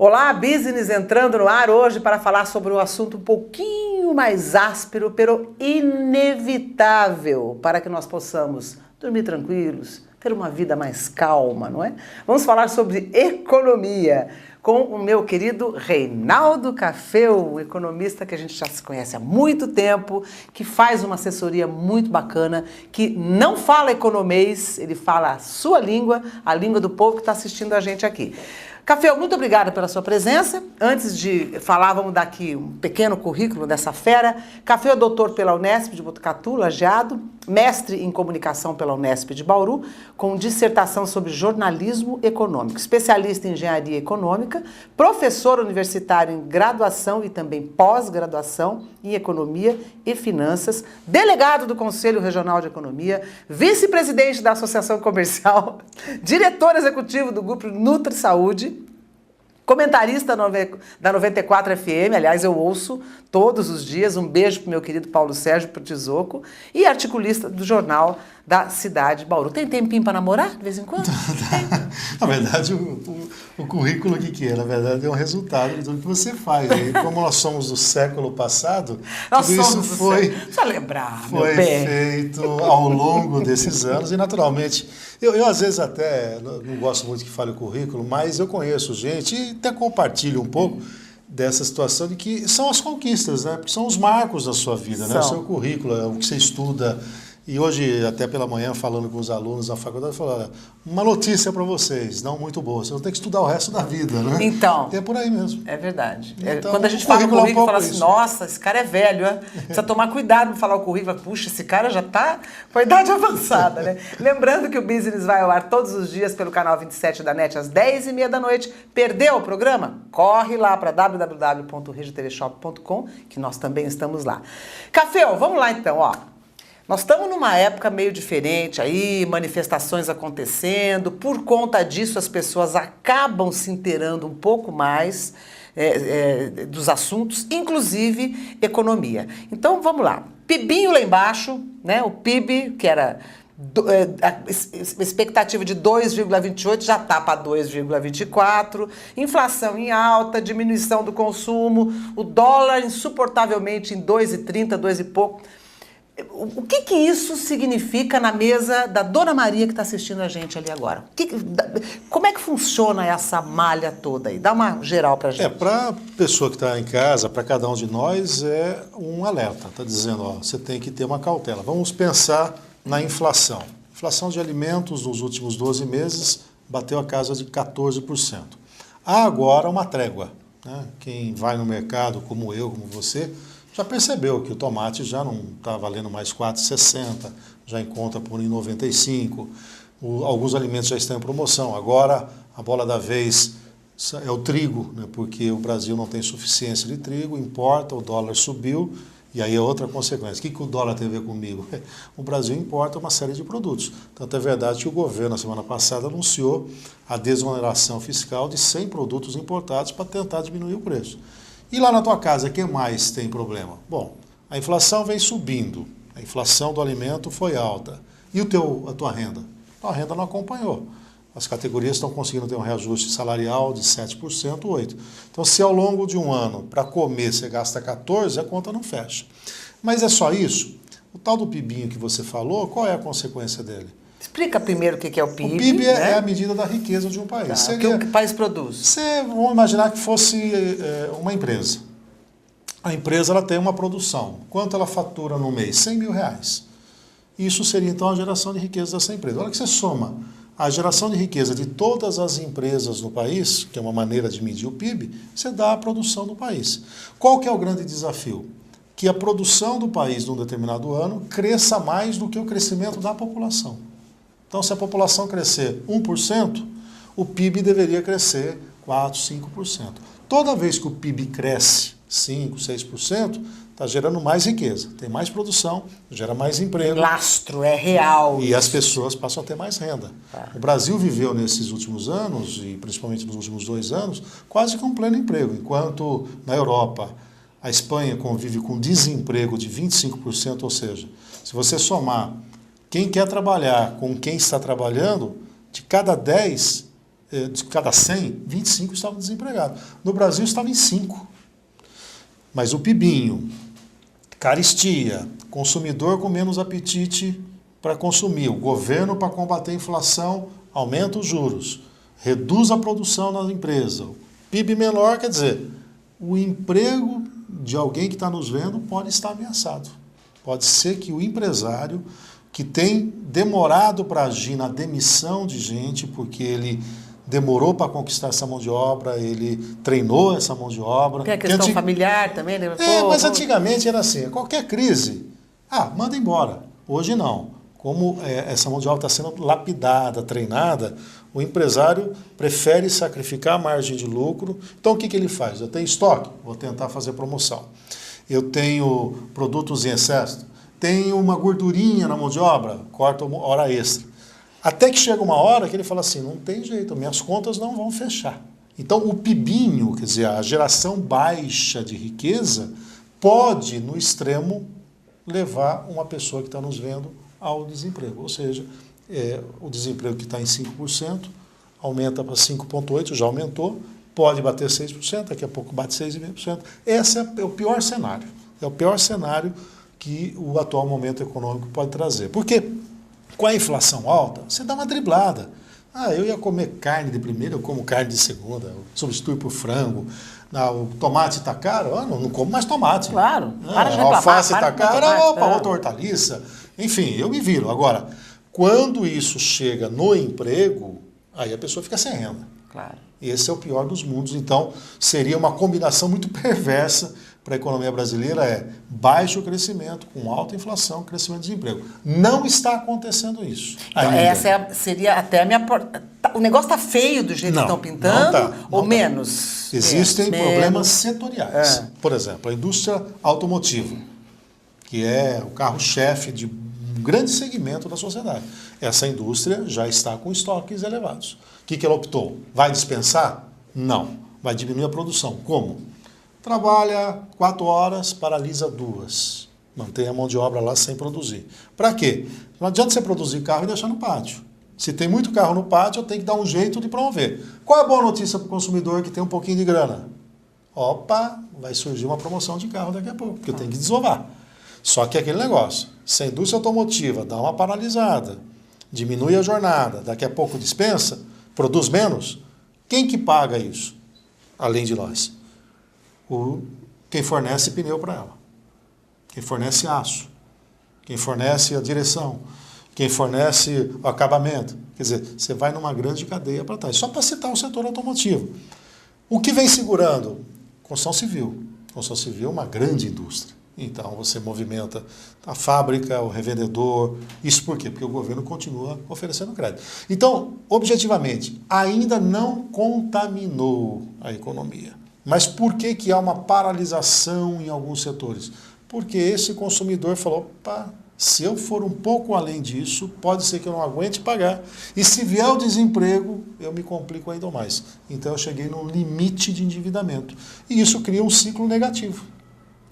Olá, business entrando no ar hoje para falar sobre um assunto um pouquinho mais áspero, pero inevitável, para que nós possamos dormir tranquilos, ter uma vida mais calma, não é? Vamos falar sobre economia com o meu querido Reinaldo Caffeo, um economista que a gente já se conhece há muito tempo, que faz uma assessoria muito bacana, que não fala economês, ele fala a sua língua, a língua do povo que está assistindo a gente aqui. Caffeo, muito obrigada pela sua presença. Antes de falar, vamos dar aqui um pequeno currículo dessa fera. Caffeo é doutor pela Unesp de Botucatu, Lajeado, mestre em comunicação pela Unesp de Bauru, com dissertação sobre jornalismo econômico, especialista em engenharia econômica, professor universitário em graduação e também pós-graduação em economia e finanças, delegado do Conselho Regional de Economia, vice-presidente da Associação Comercial, diretor executivo do Grupo Nutri Saúde, comentarista da 94 FM, aliás, eu ouço todos os dias, um beijo pro meu querido Paulo Sérgio Tizoco, e articulista do jornal da cidade de Bauru. Tem tempinho para namorar, de vez em quando? Na verdade, o currículo que é? Na verdade, é um resultado de tudo que você faz. E como nós somos do século passado, nós tudo isso foi feito ao longo desses anos. E, naturalmente, eu às vezes até não gosto muito que fale o currículo, mas eu conheço gente e até compartilho um pouco dessa situação de que são as conquistas, né? Porque são os marcos da sua vida, né? O seu currículo, é o que você estuda. E hoje, até pela manhã, falando com os alunos da faculdade, falaram, uma notícia para vocês, não muito boa, vocês vão ter que estudar o resto da vida, né? Então. E é por aí mesmo. É verdade. Então, quando a gente fala o currículo, fala assim, nossa, esse cara é velho, né? Precisa tomar cuidado para falar o currículo. Puxa, esse cara já está com a idade avançada, né? Lembrando que o Business vai ao ar todos os dias pelo canal 27 da NET, às 10h30 da noite. Perdeu o programa? Corre lá para www.regitvshop.com, que nós também estamos lá. Caffeo, vamos lá então, ó. Nós estamos numa época meio diferente aí, manifestações acontecendo, por conta disso as pessoas acabam se inteirando um pouco mais dos assuntos, inclusive economia. Então vamos lá, PIBinho lá embaixo, né? O PIB que era a expectativa de 2,28 já está para 2,24, inflação em alta, diminuição do consumo, o dólar insuportavelmente em 2,30, 2 e pouco. O que isso significa na mesa da Dona Maria que está assistindo a gente ali agora? Como é que funciona essa malha toda aí? Dá uma geral para a gente. Para a pessoa que está em casa, para cada um de nós, é um alerta. Está dizendo, ó, você tem que ter uma cautela. Vamos pensar na inflação. Inflação de alimentos nos últimos 12 meses bateu a casa de 14%. Há agora uma trégua, né? Quem vai no mercado, como eu, como você, já percebeu que o tomate já não está valendo mais R$ 4,60, já encontra por R$ 1,95. Alguns alimentos já estão em promoção. Agora, a bola da vez é o trigo, né? Porque o Brasil não tem suficiência de trigo, importa, o dólar subiu, e aí é outra consequência. O que o dólar tem a ver comigo? O Brasil importa uma série de produtos. Tanto é verdade que o governo, na semana passada, anunciou a desoneração fiscal de 100 produtos importados para tentar diminuir o preço. E lá na tua casa, quem mais tem problema? Bom, a inflação vem subindo, a inflação do alimento foi alta. E a tua renda? A renda não acompanhou. As categorias estão conseguindo ter um reajuste salarial de 7%, 8%. Então, se ao longo de um ano, para comer, você gasta 14%, a conta não fecha. Mas é só isso? O tal do PIBinho que você falou, qual é a consequência dele? Explica primeiro o que é o PIB. O PIB, né? É a medida da riqueza de um país. Tá, o que o país produz? Vamos imaginar que fosse uma empresa. A empresa ela tem uma produção. Quanto ela fatura no mês? R$100 mil. Isso seria então a geração de riqueza dessa empresa. Olha que você soma a geração de riqueza de todas as empresas no país, que é uma maneira de medir o PIB, você dá a produção do país. Qual que é o grande desafio? Que a produção do país num determinado ano cresça mais do que o crescimento da população. Então, se a população crescer 1%, o PIB deveria crescer 4%, 5%. Toda vez que o PIB cresce 5%, 6%, está gerando mais riqueza, tem mais produção, gera mais emprego. Lastro, é real. E as pessoas passam a ter mais renda. Tá. O Brasil viveu nesses últimos anos, e principalmente nos últimos 2 anos, quase que um pleno emprego, enquanto na Europa a Espanha convive com desemprego de 25%, ou seja, se você somar quem quer trabalhar com quem está trabalhando, de cada 10, de cada 100, 25 estavam desempregados. No Brasil estava em 5. Mas o PIBinho, carestia, consumidor com menos apetite para consumir, o governo para combater a inflação aumenta os juros, reduz a produção na empresa, o PIB menor, quer dizer, o emprego de alguém que está nos vendo pode estar ameaçado. Pode ser que o empresário que tem demorado para agir na demissão de gente, porque ele demorou para conquistar essa mão de obra, ele treinou essa mão de obra. Tem a questão familiar também, né? Mas antigamente era assim, qualquer crise, manda embora. Hoje não. Como essa mão de obra está sendo lapidada, treinada, o empresário prefere sacrificar a margem de lucro. Então o que ele faz? Eu tenho estoque, vou tentar fazer promoção. Eu tenho produtos em excesso, tenho uma gordurinha na mão de obra, corto hora extra. Até que chega uma hora que ele fala assim, não tem jeito, minhas contas não vão fechar. Então o PIBinho, quer dizer, a geração baixa de riqueza, pode, no extremo, levar uma pessoa que está nos vendo ao desemprego. Ou seja, o desemprego que está em 5% aumenta para 5,8%, já aumentou, pode bater 6%, daqui a pouco bate 6,5%. Esse é o pior cenário. É o pior cenário que o atual momento econômico pode trazer. Por quê? Com a inflação alta, você dá uma driblada. Eu ia comer carne de primeira, eu como carne de segunda, eu substituo por frango. O tomate está caro, não como mais tomate. Claro. A alface está cara, outra hortaliça. Enfim, eu me viro. Agora, quando isso chega no emprego, aí a pessoa fica sem renda. Claro. Esse é o pior dos mundos. Então, seria uma combinação muito perversa para a economia brasileira, baixo crescimento, com alta inflação, crescimento de desemprego. Não está acontecendo isso. Então, essa seria até a minha... O negócio está feio do jeito que estão pintando, ou menos? Existem problemas setoriais. Por exemplo, a indústria automotiva, que é o carro-chefe de um grande segmento da sociedade. Essa indústria já está com estoques elevados. O que ela optou? Vai dispensar? Não. Vai diminuir a produção. Como? Trabalha 4 horas, paralisa 2. Mantém a mão de obra lá sem produzir. Para quê? Não adianta você produzir carro e deixar no pátio. Se tem muito carro no pátio, eu tenho que dar um jeito de promover. Qual é a boa notícia para o consumidor que tem um pouquinho de grana? Vai surgir uma promoção de carro daqui a pouco, porque eu tenho que desovar. Só que aquele negócio, se a indústria automotiva dá uma paralisada, diminui a jornada, daqui a pouco dispensa, produz menos, quem que paga isso? Além de nós. Quem fornece pneu para ela, quem fornece aço, quem fornece a direção, quem fornece o acabamento. Quer dizer, você vai numa grande cadeia para trás. Só para citar o setor automotivo. O que vem segurando? Construção civil. Construção civil é uma grande indústria. Então você movimenta a fábrica, o revendedor. Isso por quê? Porque o governo continua oferecendo crédito. Então, objetivamente, ainda não contaminou a economia. Mas por que há uma paralisação em alguns setores? Porque esse consumidor falou, se eu for um pouco além disso, pode ser que eu não aguente pagar. E se vier o desemprego, eu me complico ainda mais. Então eu cheguei num limite de endividamento. E isso cria um ciclo negativo.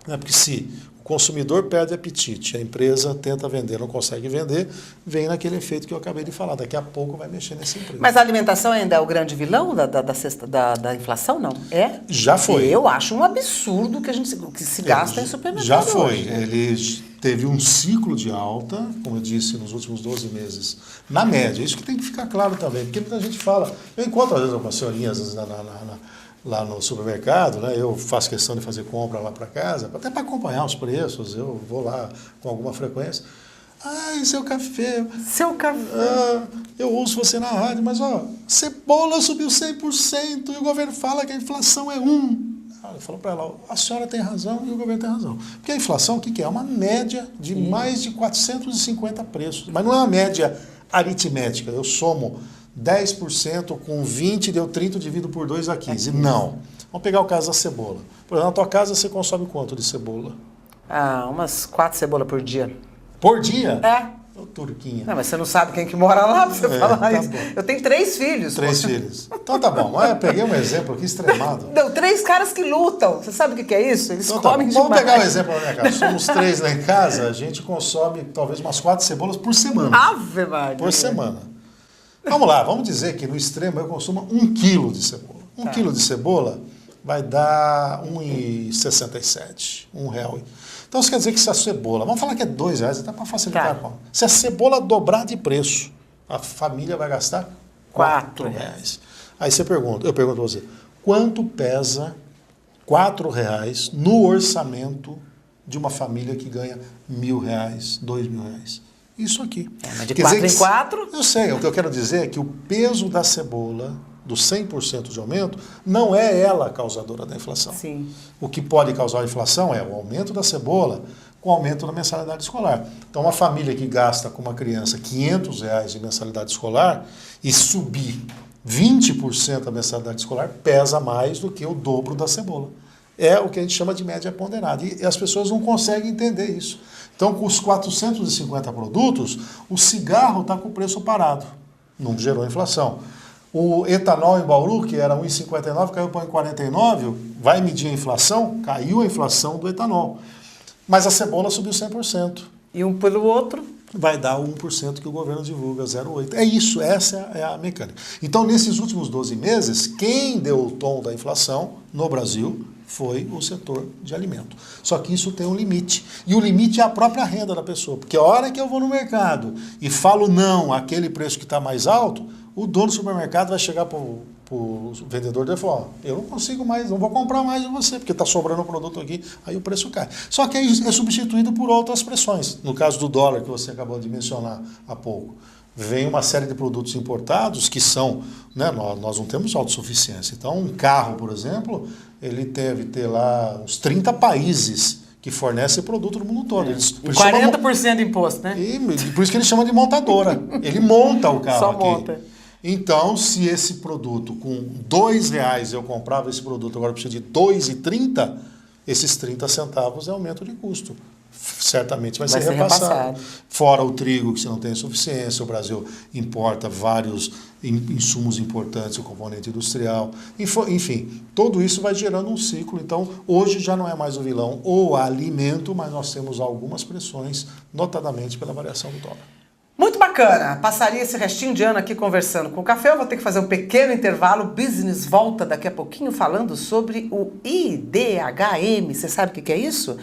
Porque se o consumidor perde apetite, a empresa tenta vender, não consegue vender, vem naquele efeito que eu acabei de falar. Daqui a pouco vai mexer nesse emprego. Mas a alimentação ainda é o grande vilão da inflação, não? É? Já foi. Eu acho um absurdo que se gasta em supermercado. Já foi. Hoje, né? Ele teve um ciclo de alta, como eu disse, nos últimos 12 meses, na média. Isso que tem que ficar claro também, porque muita gente fala... Eu encontro, às vezes, algumas senhorinhas lá no supermercado, né? Eu faço questão de fazer compra lá para casa, até para acompanhar os preços, eu vou lá com alguma frequência. Seu café. Seu café. Eu ouço você na rádio, mas cebola subiu 100% e o governo fala que a inflação é 1%. Eu falo para ela, a senhora tem razão e o governo tem razão. Porque a inflação, o que é? É uma média de mais de 450 preços. Mas não é uma média aritmética. Eu somo 10% com 20, deu 30, divido por 2 a 15. Não. Vamos pegar o caso da cebola. Por exemplo, na tua casa você consome quanto de cebola? Umas 4 cebolas por dia. Por dia? É. Turquinha. Não, mas você não sabe quem que mora lá pra você falar isso. Bom. Eu tenho 3 filhos. 3 filhos. Então tá bom. Eu peguei um exemplo aqui extremado. Não, 3 caras que lutam. Você sabe o que é isso? Eles comem demais. Vamos pegar um exemplo da minha casa. Somos 3 lá em casa, a gente consome talvez umas 4 cebolas por semana. Ave Maria. Por semana. Vamos lá, vamos dizer que no extremo eu consumo 1 quilo de cebola. 1 quilo de cebola vai dar R$ 1,67, R$ 1. Então isso quer dizer que se a cebola, vamos falar que é R$ 2, até para facilitar a conta. Se a cebola dobrar de preço, a família vai gastar R$ 4. Aí você pergunta, eu pergunto a você, quanto pesa R$ 4 no orçamento de uma família que ganha R$ 1.000, R$ 2.000? Isso aqui. Mas de 4 em 4? Eu sei, o que eu quero dizer é que o peso da cebola, do 100% de aumento, não é ela a causadora da inflação. Sim. O que pode causar a inflação é o aumento da cebola com o aumento da mensalidade escolar. Então, uma família que gasta com uma criança R$ 500 de mensalidade escolar e subir 20% a mensalidade escolar, pesa mais do que o dobro da cebola. É o que a gente chama de média ponderada. E as pessoas não conseguem entender isso. Então, com os 450 produtos, o cigarro está com o preço parado. Não gerou inflação. O etanol em Bauru, que era 1,59, caiu para 1,49, vai medir a inflação? Caiu a inflação do etanol. Mas a cebola subiu 100%. E um pelo outro? Vai dar o 1% que o governo divulga, 0,8%. É isso, essa é a mecânica. Então, nesses últimos 12 meses, quem deu o tom da inflação no Brasil foi o setor de alimento. Só que isso tem um limite. E o limite é a própria renda da pessoa. Porque a hora que eu vou no mercado e falo não àquele preço que está mais alto, o dono do supermercado vai chegar para o vendedor dele e falar, eu não consigo mais, não vou comprar mais de você, porque está sobrando o produto aqui, aí o preço cai. Só que aí é substituído por outras pressões. No caso do dólar, que você acabou de mencionar há pouco, vem uma série de produtos importados que são, né, nós não temos autossuficiência. Então, um carro, por exemplo, ele deve ter lá uns 30 países que fornecem produto no mundo todo. Eles, 40% de imposto, né? E por isso que eles chamam de montadora. Ele monta o carro Só aqui. monta. Então, se esse produto com R$ 2 eu comprava esse produto, agora precisa de R$ 2,30, esses 30 centavos é aumento de custo. Certamente vai ser repassado. Fora o trigo, que você não tem suficiência, o Brasil importa vários insumos importantes, o componente industrial. Enfim, tudo isso vai gerando um ciclo. Então, hoje já não é mais o vilão o alimento, mas nós temos algumas pressões, notadamente pela variação do dólar. Muito bacana. Passaria esse restinho de ano aqui conversando com o café. Eu vou ter que fazer um pequeno intervalo. O Business volta daqui a pouquinho falando sobre o IDHM. Você sabe o que é isso?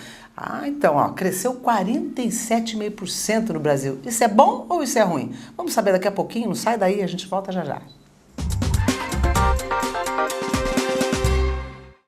Então, cresceu 47,5% no Brasil. Isso é bom ou isso é ruim? Vamos saber daqui a pouquinho. Não sai daí, a gente volta já já.